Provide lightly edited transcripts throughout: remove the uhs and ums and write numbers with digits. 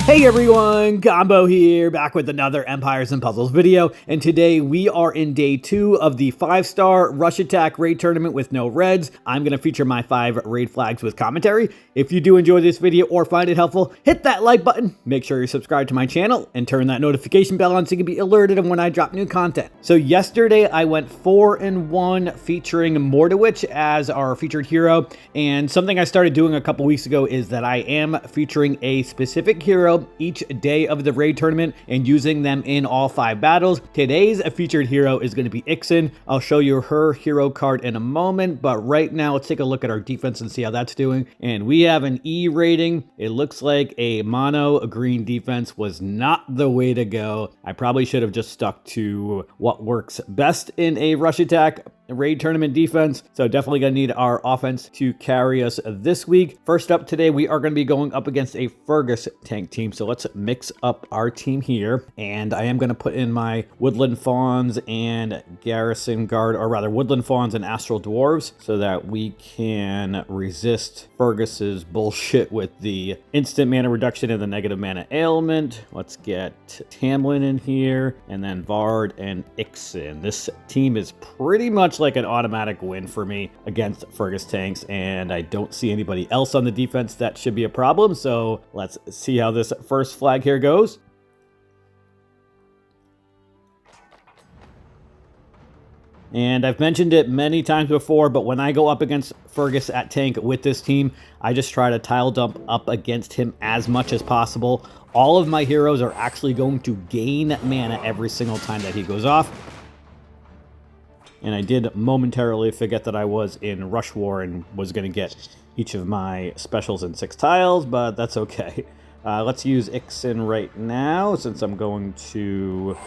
Hey everyone, Combo here, back with another Empires and Puzzles video, and today we are in day 2 of the 5-star Rush Attack Raid Tournament with no reds. I'm going to feature my 5 raid flags with commentary. If you do enjoy this video or find it helpful, hit that like button, make sure you're subscribed to my channel, and turn that notification bell on so you can be alerted when I drop new content. So yesterday I went 4-1 featuring Mordowich as our featured hero, and something I started doing a couple weeks ago is that I am featuring a specific hero each day of the raid tournament and using them in all 5 battles. Today's featured hero is going to be Ixen. I'll show you her hero card in a moment, but right now let's take a look at our defense and see how that's doing. And we have an E rating. It looks like a mono green defense was not the way to go. I probably should have just stuck to what works best in a rush attack raid tournament defense. So definitely gonna need our offense to carry us this week. First up today, we are gonna be going up against a Fergus tank team. So let's mix up our team here. And I am gonna put in my Woodland Fawns and Garrison Guard, or rather Woodland Fawns and Astral Dwarves, so that we can resist Fergus's bullshit with the instant mana reduction and the negative mana ailment. Let's get Tamlin in here, and then Vard and Ixen. This team is pretty much like an automatic win for me against Fergus tanks, and I don't see anybody else on the defense that should be a problem. So let's see how this first flag here goes. And I've mentioned it many times before, but when I go up against Fergus at tank with this team, I just try to tile dump up against him as much as possible. All of my heroes are actually going to gain mana every single time that he goes off. And I did momentarily forget that I was in Rush War and was going to get each of my specials in 6 tiles, but that's okay. Let's use Ixen right now, since I'm going to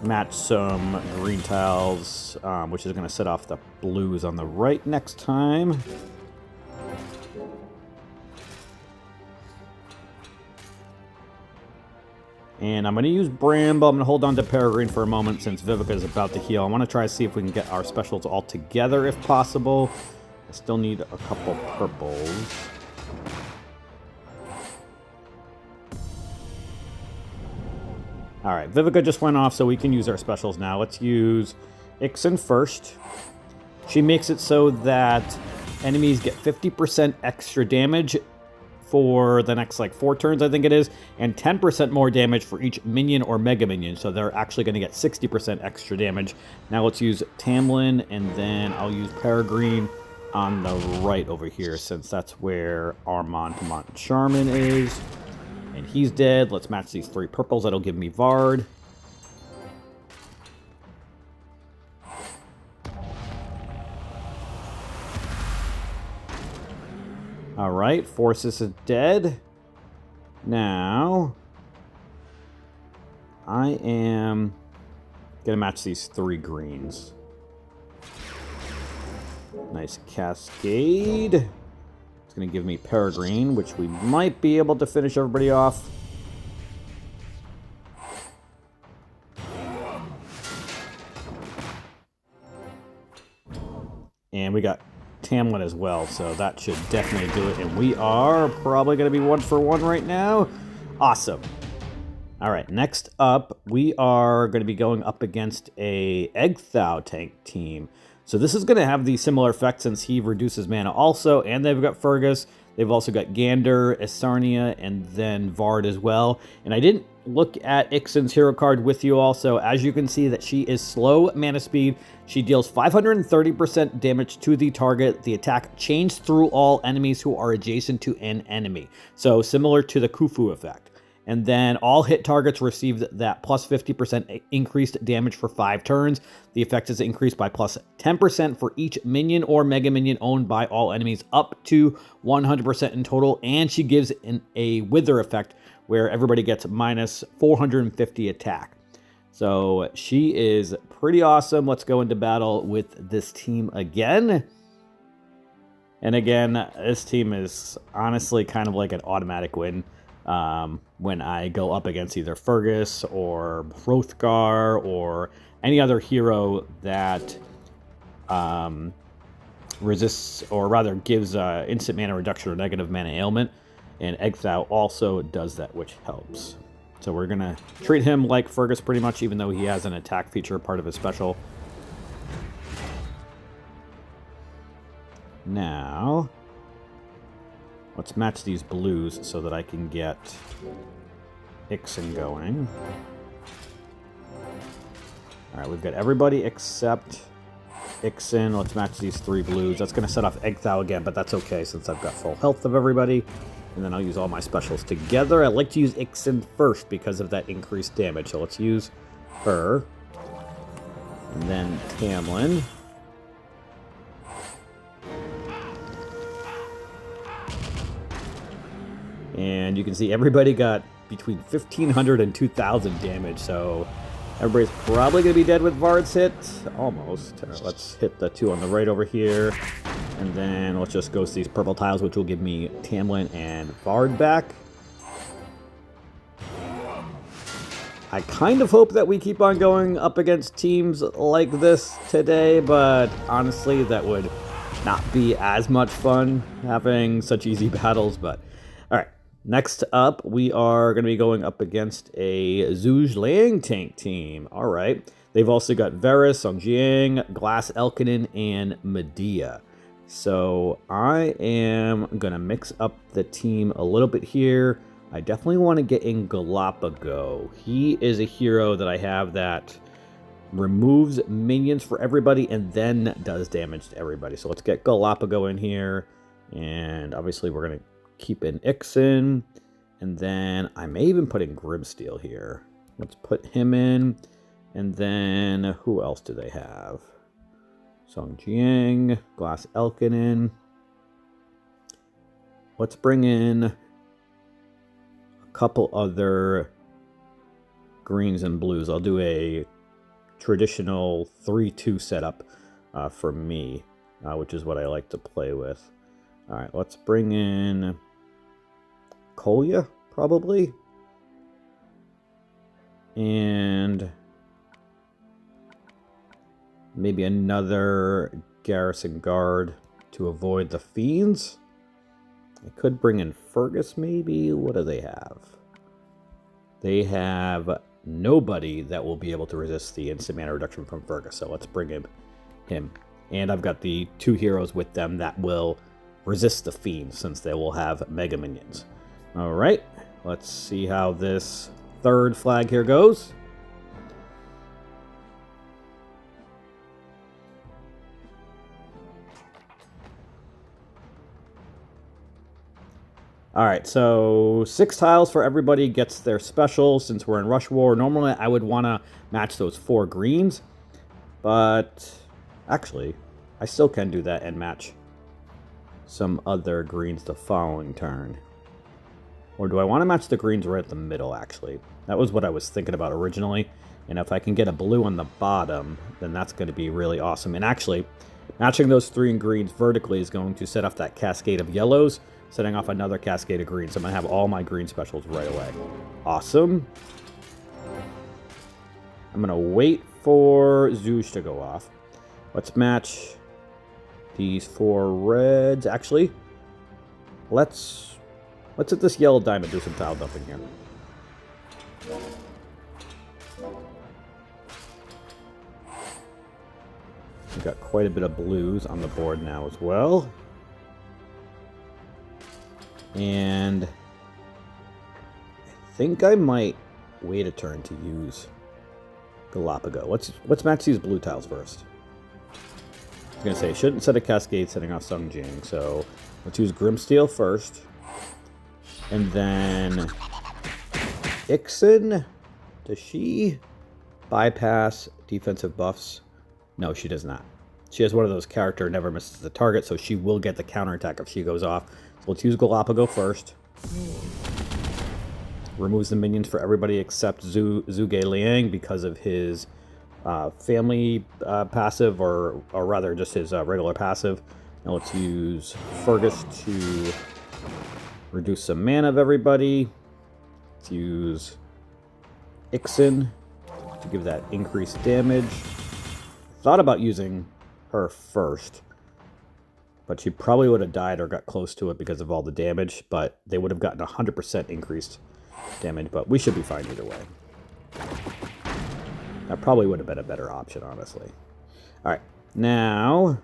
match some green tiles, which is going to set off the blues on the right next time. And I'm going to use Bramble. I'm going to hold on to Peregrine for a moment since Vivica is about to heal. I want to try to see if we can get our specials all together if possible. I still need a couple purples. Alright, Vivica just went off, so we can use our specials now. Let's use Ixen first. She makes it so that enemies get 50% extra damage for the next, like, 4 turns, I think it is, and 10% more damage for each minion or mega minion, so they're actually going to get 60% extra damage. Now let's use Tamlin, and then I'll use Peregrine on the right over here, since that's where Armand Charmin is. And he's dead. Let's match these 3 purples. That'll give me Vard. Alright, Forces is dead. Now, I am going to match these 3 greens. Nice Cascade. It's going to give me Peregrine, which we might be able to finish everybody off. And we got Tamlin as well, so that should definitely do it. And we are probably going to be 1 for 1 right now. Awesome. All right, next up, we are going to be going up against a Egg-Thou tank team. So this is going to have the similar effect since he reduces mana also, and they've got Fergus. They've also got Gander, Isarnia, and then Vard as well. And I didn't look at Ixen's hero card with you also. As you can see that she is slow mana speed. She deals 530% damage to the target. The attack chains through all enemies who are adjacent to an enemy. So similar to the Khufu effect. And then all hit targets receive that plus 50% increased damage for 5 turns. The effect is increased by plus 10% for each minion or mega minion owned by all enemies up to 100% in total. And she gives a wither effect where everybody gets minus 450 attack. So she is pretty awesome. Let's go into battle with this team again. And again, this team is honestly kind of like an automatic win. When I go up against either Fergus or Hrothgar or any other hero that resists, or rather gives instant mana reduction or negative mana ailment. and Exile also does that, which helps. So we're going to treat him like Fergus pretty much, even though he has an attack feature part of his special. Now, let's match these blues so that I can get Ixen going. Alright, we've got everybody except Ixen. Let's match these 3 blues. That's going to set off Exile again, but that's okay since I've got full health of everybody. And then I'll use all my specials together. I like to use Ixen first because of that increased damage. So let's use her. And then Tamlin. And you can see everybody got between 1,500 and 2,000 damage. So everybody's probably going to be dead with Vard's hit. Almost. Let's hit the 2 on the right over here. And then let's just ghost these purple tiles, which will give me Tamlin and Vard back. I kind of hope that we keep on going up against teams like this today, but honestly, that would not be as much fun having such easy battles. But all right, next up, we are going to be going up against a Zuj Lang tank team. All right, they've also got Varys, Song Jiang, Glass Elkinen, and Medea. So I am going to mix up the team a little bit here. I definitely want to get in Galapagos. He is a hero that I have that removes minions for everybody and then does damage to everybody. So let's get Galapagos in here. And obviously we're going to keep in Ixen. And then I may even put in Grimsteel here. Let's put him in. And then who else do they have? Song Jiang, Glass Elkinen. Let's bring in a couple other greens and blues. I'll do a traditional 3-2 setup for me, which is what I like to play with. All right, let's bring in Kolya, probably. And maybe another garrison guard to avoid the fiends. I could bring in Fergus, maybe. What do they have? They have nobody that will be able to resist the instant mana reduction from Fergus, so let's bring in him. And I've got the 2 heroes with them that will resist the fiends, since they will have mega minions. All right, let's see how this 3rd flag here goes. All right, so 6 tiles for everybody gets their special since we're in Rush War. Normally, I would want to match those 4 greens, but actually, I still can do that and match some other greens the following turn. Or do I want to match the greens right at the middle, actually? That was what I was thinking about originally, and if I can get a blue on the bottom, then that's going to be really awesome. And actually, matching those 3 greens vertically is going to set off that cascade of yellows, setting off another cascade of green. So I'm going to have all my green specials right away. Awesome. I'm going to wait for Zuj to go off. Let's match these 4 reds. Actually, let's hit this yellow diamond, do some tile dumping here. We've got quite a bit of blues on the board now as well. And I think I might wait a turn to use Galapagos. Let's match these blue tiles first. I was going to say, shouldn't set a cascade setting off Sung Jing, so let's use Grimsteel first. And then Ixen, does she bypass defensive buffs? No, she does not. She has one of those character never misses the target, so she will get the counterattack if she goes off. So let's use Galapagos first. Removes the minions for everybody except Zuj Lang because of his family passive, or rather just his regular passive. Now let's use Fergus to reduce some mana of everybody. Let's use Ixen to give that increased damage. Thought about using her first, But she probably would have died or got close to it because of all the damage, but they would have gotten 100% increased damage, but we should be fine either way. That probably would have been a better option, honestly. Alright, now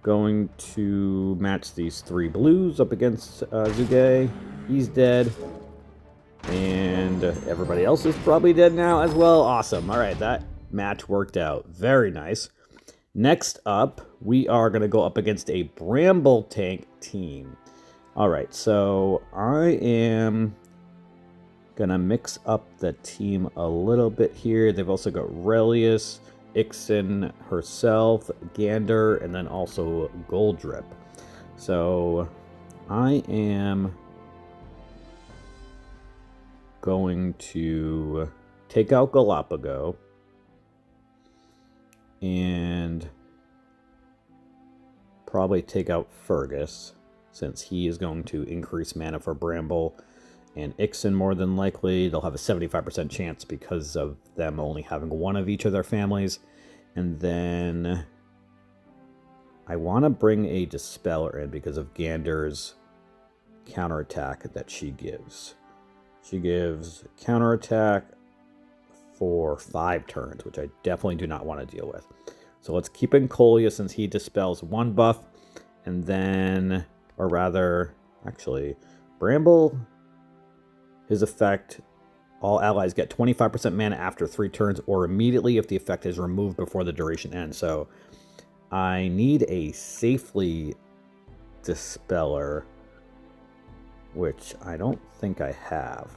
going to match these 3 blues up against Zuge. He's dead. And everybody else is probably dead now as well. Awesome. Alright, that match worked out. Very nice. Next up, we are going to go up against a Bramble tank team. Alright, so I am going to mix up the team a little bit here. They've also got Relius, Ixen herself, Gander, and then also Goldrip. So I am going to take out Galapago and probably take out Fergus, since he is going to increase mana for Bramble. And Ixen, more than likely, they'll have a 75% chance because of them only having one of each of their families. And then I want to bring a Dispeller in because of Gander's counterattack that she gives. She gives counterattack for 5 turns, which I definitely do not want to deal with. So let's keep in Colia since he dispels 1 buff. And then, or rather, actually, Bramble... His effect, all allies get 25% mana after 3 turns or immediately if the effect is removed before the duration ends. So I need a safely Dispeller, which I don't think I have.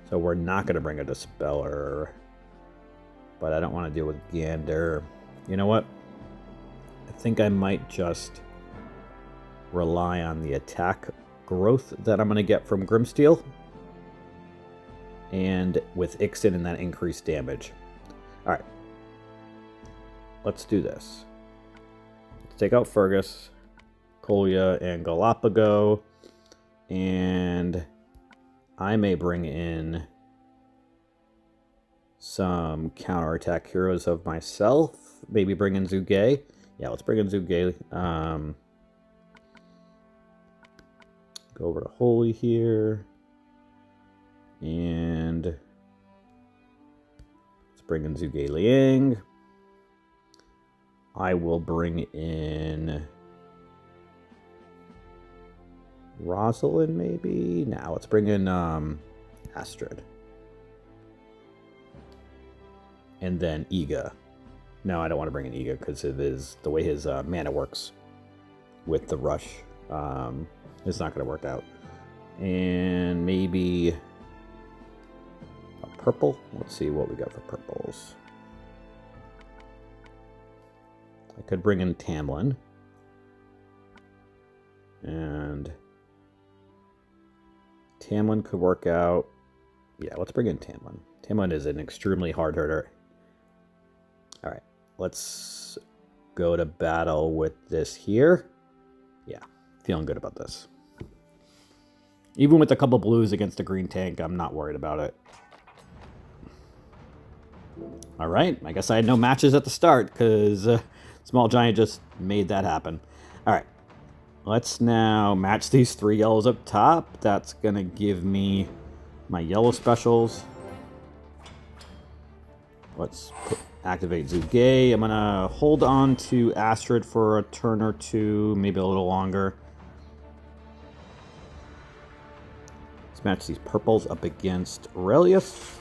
So we're not going to bring a Dispeller, but I don't want to deal with Gander. You know what? I think I might just rely on the attack growth that I'm going to get from Grimsteel. And with Ixen and that increased damage. Alright. Let's do this. Let's take out Fergus, Colia, and Galapago. And I may bring in some counterattack heroes of myself. Maybe bring in Zuge. Yeah, let's bring in Zuge. Go over to Holy here. And let's bring in Zuge Liang. I will bring in Rosalind, maybe? Now let's bring in Astrid. And then Iga. No, I don't want to bring in Iga because it is the way his mana works with the rush. It's not going to work out. And maybe purple. Let's see what we got for purples. I could bring in Tamlin. And Tamlin could work out. Yeah, let's bring in Tamlin. Tamlin is an extremely hard hitter. Alright, let's go to battle with this here. Yeah, feeling good about this. Even with a couple blues against a green tank, I'm not worried about it. Alright, I guess I had no matches at the start because Small Giant just made that happen. Alright, let's now match these 3 yellows up top. That's going to give me my yellow specials. Let's activate Zuge. I'm going to hold on to Astrid for a turn or 2, maybe a little longer. Let's match these purples up against Relius.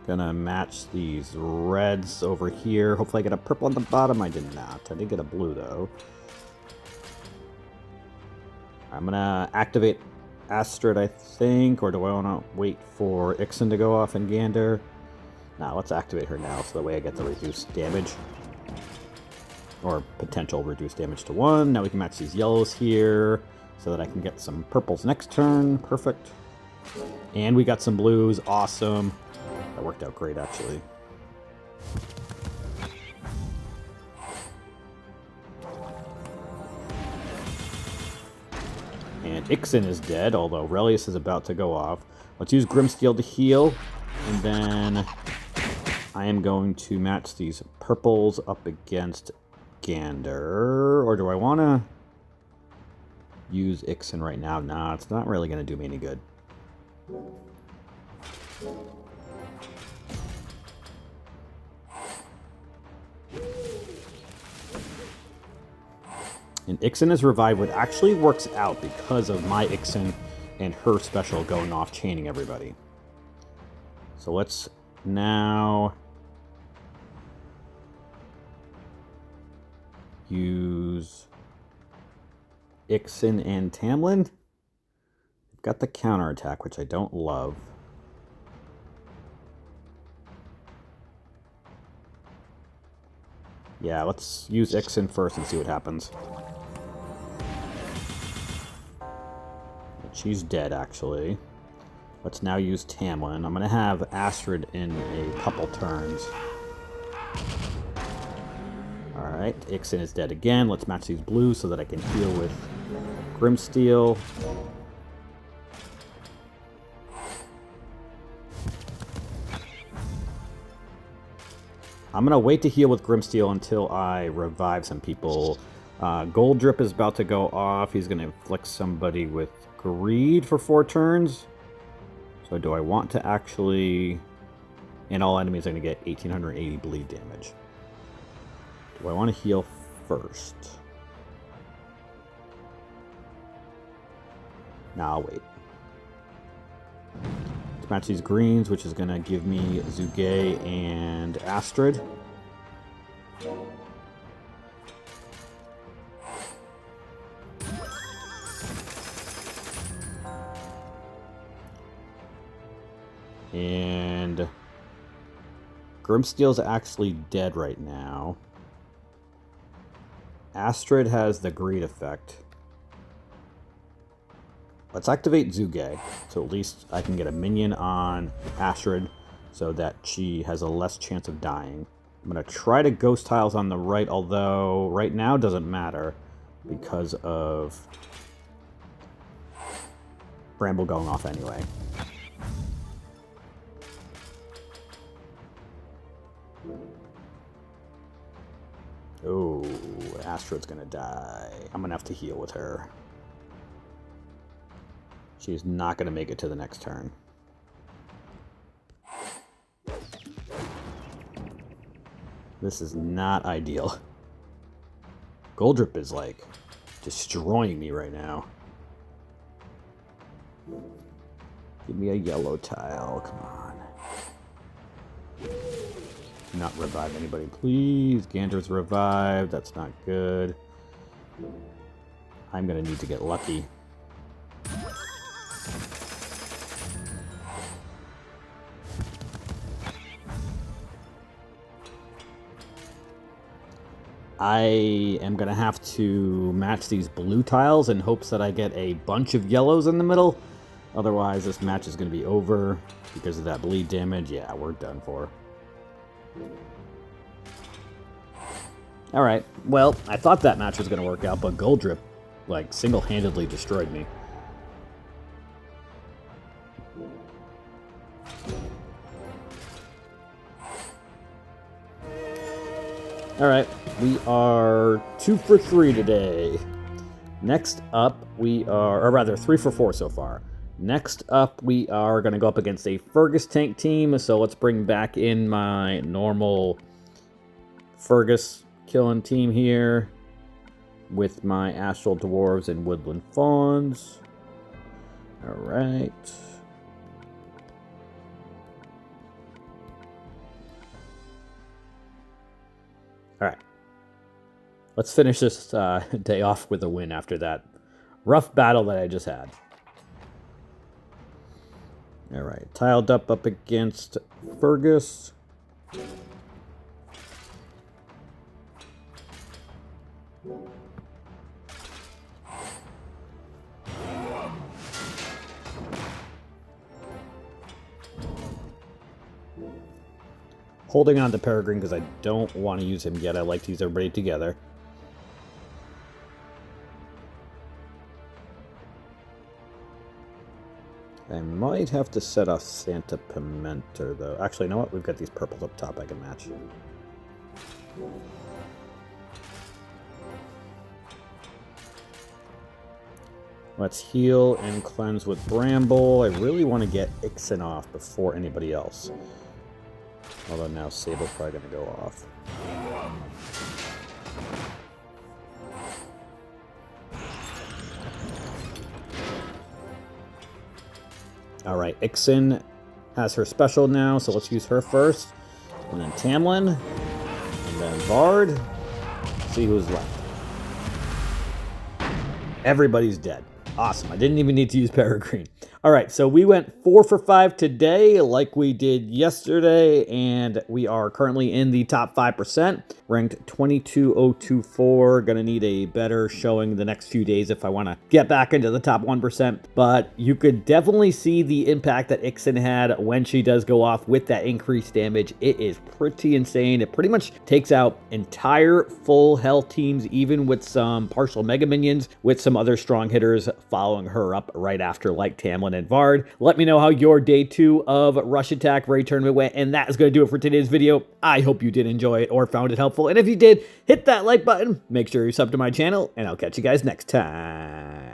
Gonna match these reds over here. Hopefully I get a purple on the bottom. I did not. I did get a blue though. I'm gonna activate Astrid, I think, or do I want to wait for Ixen to go off and Gander? Now let's activate her now, so that way I get the reduced damage. Or potential reduced damage to 1. Now we can match these yellows here, so that I can get some purples next turn. Perfect. And we got some blues. Awesome. That worked out great, actually. And Ixen is dead, although Relius is about to go off. Let's use Grimsteel to heal. And then I am going to match these purples up against Gander. Or do I want to use Ixen right now? Nah, it's not really going to do me any good. And Ixen is revived, which actually works out because of my Ixen and her special going off, chaining everybody. So let's now use Ixen and Tamlin. I've got the counterattack, which I don't love. Yeah, let's use Ixen first and see what happens. She's dead, actually. Let's now use Tamlin. I'm going to have Astrid in a couple turns. Alright, Ixen is dead again. Let's match these blues so that I can heal with Grimsteel. I'm going to wait to heal with Grimsteel until I revive some people. Gold Drip is about to go off. He's going to inflict somebody with Greed for 4 turns. So do I want to actually... And all enemies are going to get 1880 bleed damage. Do I want to heal first? Nah, I'll wait. Let's match these greens, which is going to give me Zuge and Astrid. And Grimsteel's actually dead right now. Astrid has the greed effect. Let's activate Zuge, so at least I can get a minion on Astrid so that she has a less chance of dying. I'm going to try to Ghost Tiles on the right, although right now doesn't matter because of Bramble going off anyway. Oh, Astrid's gonna die. I'm gonna have to heal with her. She's not gonna make it to the next turn. This is not ideal. Goldrip is like destroying me right now. Give me a yellow tile, come on. Do not revive anybody, please. Gander's revived. That's not good. I'm going to need to get lucky. I am going to have to match these blue tiles in hopes that I get a bunch of yellows in the middle. Otherwise, this match is going to be over because of that bleed damage. Yeah, we're done for. Alright, well, I thought that match was going to work out, but Goldrip, like, single-handedly destroyed me. Alright, we are 2 for 3 today. Next up, we are, or rather, 3 for 4 so far. Next up, we are going to go up against a Fergus tank team, so let's bring back in my normal Fergus killing team here with my Astral Dwarves and Woodland Fawns. Alright. Alright. Let's finish this day off with a win after that rough battle that I just had. Alright, tiled up against Fergus. Holding on to Peregrine because I don't want to use him yet. I like to use everybody together. I might have to set off Santa Pimenta, though. Actually, you know what? We've got these purples up top I can match. Let's heal and cleanse with Bramble. I really want to get Ixen off before anybody else. Although now Sable's probably going to go off. Alright, Ixen has her special now, so let's use her first. And then Tamlin. And then Bard. See who's left. Everybody's dead. Awesome. I didn't even need to use Peregrine. All right, so we went 4 for 5 today like we did yesterday, and we are currently in the top 5%, ranked 22024. Gonna need a better showing the next few days if I want to get back into the top 1%, but you could definitely see the impact that Ixen had when she does go off with that increased damage. It is pretty insane. It pretty much takes out entire full health teams, even with some partial mega minions, with some other strong hitters following her up right after, like Tamlin and Vard. Let me know how your day 2 of Rush Attack Raid Tournament went, and that is going to do it for today's video. I hope you did enjoy it or found it helpful, and if you did, hit that like button, make sure you sub to my channel, and I'll catch you guys next time.